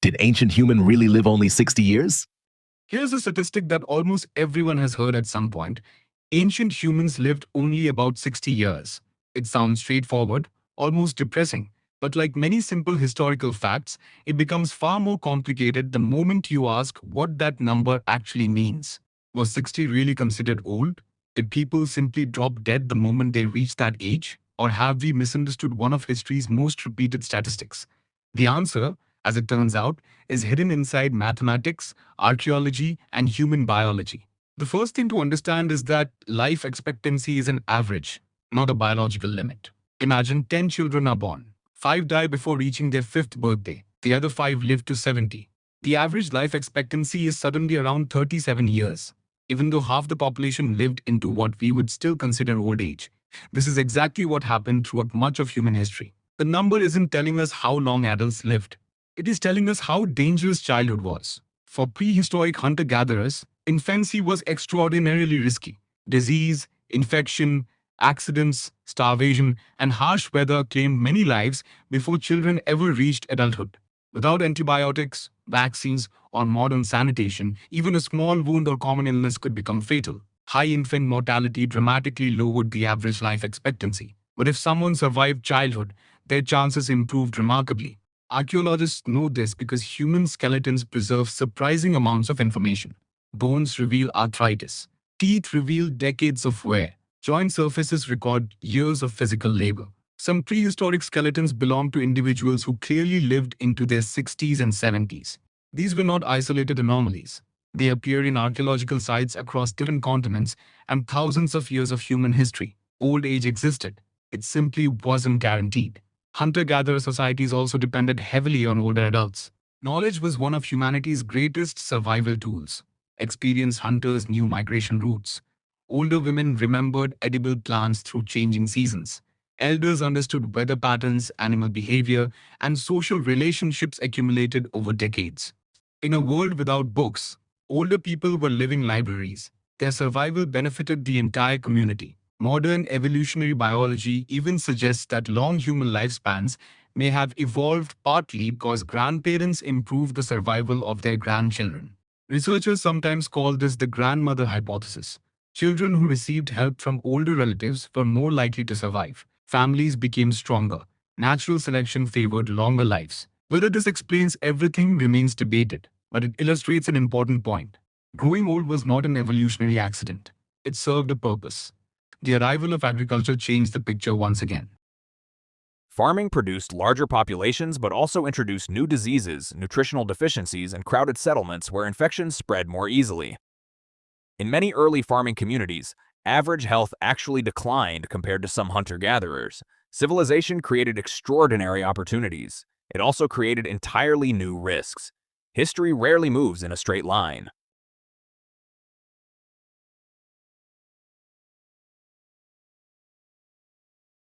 Did ancient human really live only 60 years? Here's a statistic that almost everyone has heard at some point. Ancient humans lived only about 60 years. It sounds straightforward, almost depressing, but like many simple historical facts, it becomes far more complicated the moment you ask what that number actually means. Was 60 really considered old? Did people simply drop dead the moment they reached that age? Or have we misunderstood one of history's most repeated statistics? The answer, as it turns out, is hidden inside mathematics, archaeology, and human biology. The first thing to understand is that life expectancy is an average, not a biological limit. Imagine 10 children are born. 5 die before reaching their 5th birthday. The other 5 live to 70. The average life expectancy is suddenly around 37 years, even though half the population lived into what we would still consider old age. This is exactly what happened throughout much of human history. The number isn't telling us how long adults lived. It is telling us how dangerous childhood was. For prehistoric hunter-gatherers, infancy was extraordinarily risky. Disease, infection, accidents, starvation, and harsh weather claimed many lives before children ever reached adulthood. Without antibiotics, vaccines, or modern sanitation, even a small wound or common illness could become fatal. High infant mortality dramatically lowered the average life expectancy. But if someone survived childhood, their chances improved remarkably. Archaeologists know this because human skeletons preserve surprising amounts of information. Bones reveal arthritis. Teeth reveal decades of wear. Joint surfaces record years of physical labor. Some prehistoric skeletons belong to individuals who clearly lived into their 60s and 70s. These were not isolated anomalies. They appear in archaeological sites across different continents and thousands of years of human history. Old age existed. It simply wasn't guaranteed. Hunter-gatherer societies also depended heavily on older adults. Knowledge was one of humanity's greatest survival tools. Experienced hunters knew migration routes. Older women remembered edible plants through changing seasons. Elders understood weather patterns, animal behavior, and social relationships accumulated over decades. In a world without books, older people were living libraries. Their survival benefited the entire community. Modern evolutionary biology even suggests that long human lifespans may have evolved partly because grandparents improved the survival of their grandchildren. Researchers sometimes call this the grandmother hypothesis. Children who received help from older relatives were more likely to survive. Families became stronger. Natural selection favored longer lives. Whether this explains everything remains debated, but it illustrates an important point. Growing old was not an evolutionary accident. It served a purpose. The arrival of agriculture changed the picture once again. Farming produced larger populations but also introduced new diseases, nutritional deficiencies, and crowded settlements where infections spread more easily. In many early farming communities, average health actually declined compared to some hunter-gatherers. Civilization created extraordinary opportunities. It also created entirely new risks. History rarely moves in a straight line.